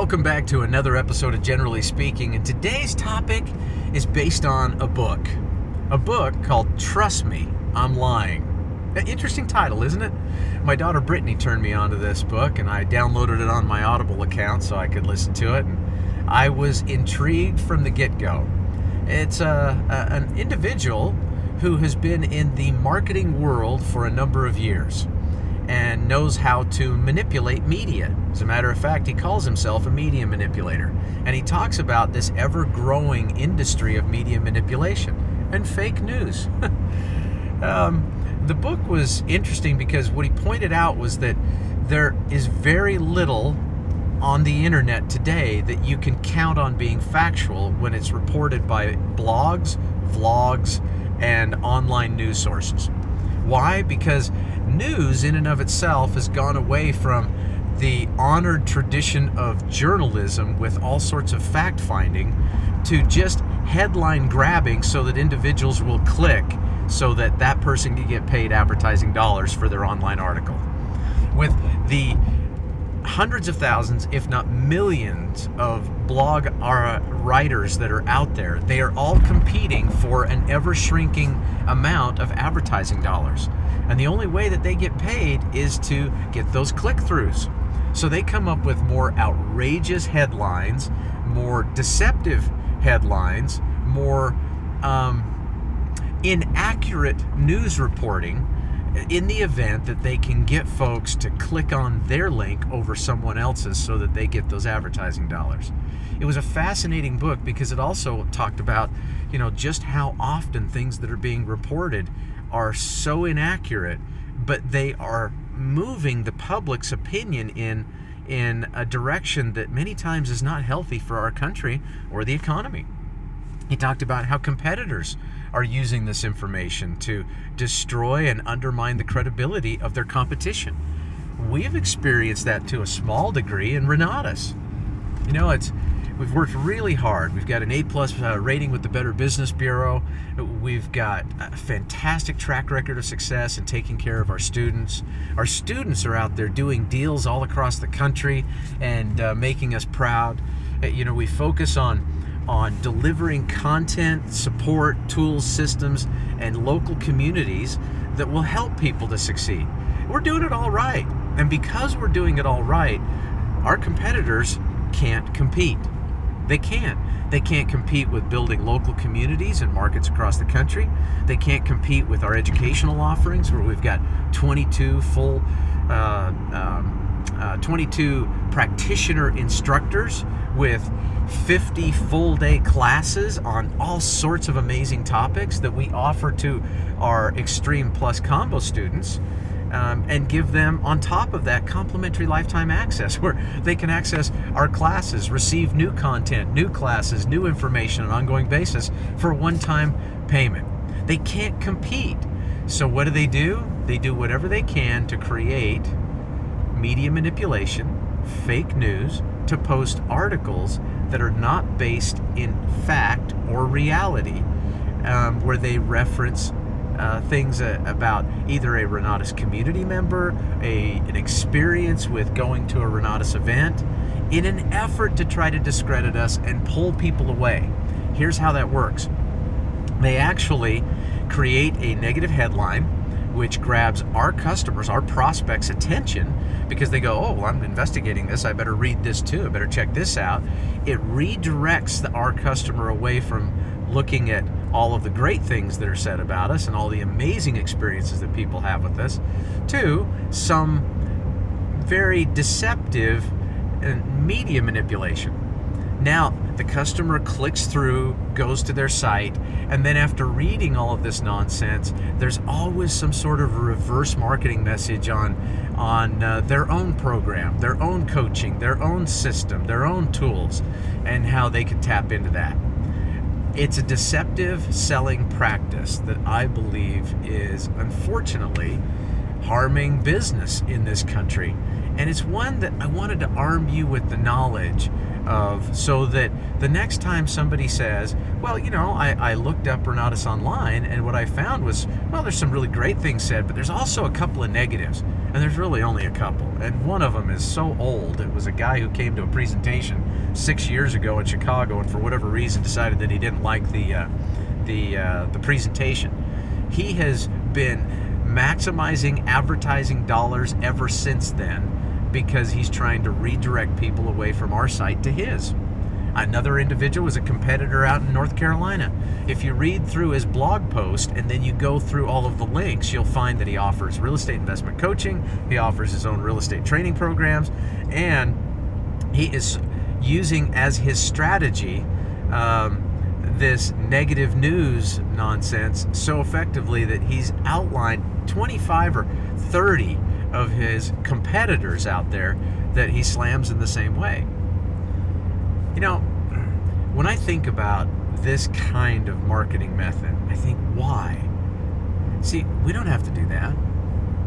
Welcome back to another episode of Generally Speaking, and today's topic is based on a book called Trust Me, I'm Lying. An interesting title, isn't it? My daughter Brittany turned me onto this book, and I downloaded it on my Audible account so I could listen to it, and I was intrigued from the get-go. It's an individual who has been in the marketing world for a number of years and knows how to manipulate media. As a matter of fact, he calls himself a media manipulator. And he talks about this ever-growing industry of media manipulation and fake news. The book was interesting because what he pointed out was that there is very little on the internet today that you can count on being factual when it's reported by blogs, vlogs, and online news sources. Why? Because news in and of itself has gone away from the honored tradition of journalism with all sorts of fact-finding to just headline grabbing so that individuals will click so that that person can get paid advertising dollars for their online article. With the hundreds of thousands, if not millions, of blog writers that are out there, they are all competing for an ever-shrinking amount of advertising dollars. And the only way that they get paid is to get those click-throughs. So they come up with more outrageous headlines, more deceptive headlines, more inaccurate news reporting, in the event that they can get folks to click on their link over someone else's so that they get those advertising dollars. It was a fascinating book because it also talked about, just how often things that are being reported are so inaccurate, but they are moving the public's opinion in a direction that many times is not healthy for our country or the economy. He talked about how competitors are using this information to destroy and undermine the credibility of their competition. We've experienced that to a small degree in Renatus. We've worked really hard. We've got an A+ rating with the Better Business Bureau. We've got a fantastic track record of success in taking care of our students. Our students are out there doing deals all across the country and making us proud. We focus on delivering content, support, tools, systems, and local communities that will help people to succeed. We're doing it all right. And because we're doing it all right, our competitors can't compete. They can't. They can't compete with building local communities and markets across the country. They can't compete with our educational offerings, where we've got 22 practitioner instructors with 50 full-day classes on all sorts of amazing topics that we offer to our Extreme Plus Combo students, and give them, on top of that, complimentary lifetime access where they can access our classes, receive new content, new classes, new information on an ongoing basis for a one-time payment. They can't compete. So what do? They do whatever they can to create media manipulation, fake news, to post articles that are not based in fact or reality, where they reference things about either a Renatus community member, an experience with going to a Renatus event, in an effort to try to discredit us and pull people away. Here's how that works. They actually create a negative headline which grabs our customers, our prospects' attention, because they go, I'm investigating this, I better read this too, I better check this out. It redirects our customer away from looking at all of the great things that are said about us and all the amazing experiences that people have with us to some very deceptive media manipulation. Now, the customer clicks through, goes to their site, and then after reading all of this nonsense, there's always some sort of reverse marketing message on their own program, their own coaching, their own system, their own tools, and how they can tap into that. It's a deceptive selling practice that I believe is, unfortunately, harming business in this country. And it's one that I wanted to arm you with the knowledge of, so that the next time somebody says, well, I looked up Renatus online, and what I found was, well, there's some really great things said, but there's also a couple of negatives. And there's really only a couple. And one of them is so old. It was a guy who came to a presentation 6 years ago in Chicago, and for whatever reason decided that he didn't like the presentation. He has been maximizing advertising dollars ever since then, because he's trying to redirect people away from our site to his. Another individual is a competitor out in North Carolina. If you read through his blog post and then you go through all of the links, you'll find that he offers real estate investment coaching, he offers his own real estate training programs, and he is using as his strategy this negative news nonsense so effectively that he's outlined 25 or 30 of his competitors out there that he slams in the same way. When I think about this kind of marketing method, I think, why? See, we don't have to do that.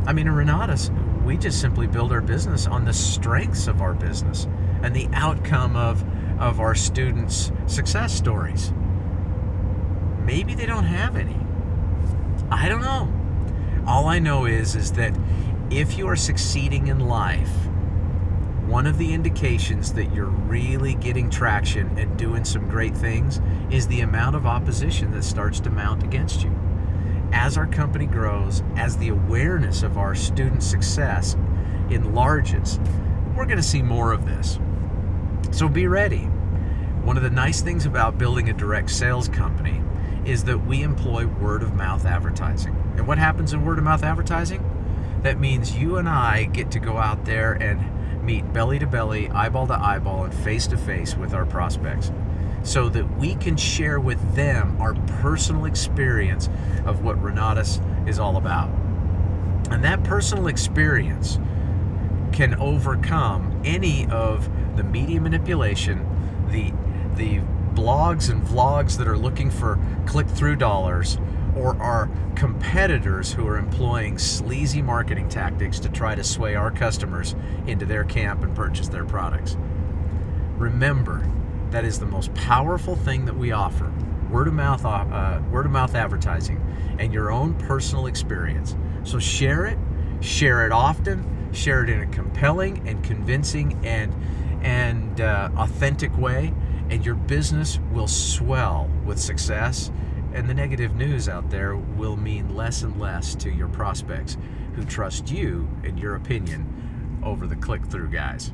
I mean, in Renatus, we just simply build our business on the strengths of our business and the outcome of our students' success stories. Maybe they don't have any. I don't know. All I know is that if you are succeeding in life, one of the indications that you're really getting traction and doing some great things is the amount of opposition that starts to mount against you. As our company grows, as the awareness of our student success enlarges, we're going to see more of this. So be ready. One of the nice things about building a direct sales company is that we employ word-of-mouth advertising. And what happens in word-of-mouth advertising? That means you and I get to go out there and meet belly to belly, eyeball to eyeball, and face to face with our prospects, so that we can share with them our personal experience of what Renatus is all about. And that personal experience can overcome any of the media manipulation, the blogs and vlogs that are looking for click-through dollars, or our competitors who are employing sleazy marketing tactics to try to sway our customers into their camp and purchase their products. Remember, that is the most powerful thing that we offer: word-of-mouth advertising and your own personal experience. So share it often, share it in a compelling and convincing and authentic way, and your business will swell with success. And the negative news out there will mean less and less to your prospects who trust you and your opinion over the click-through guys.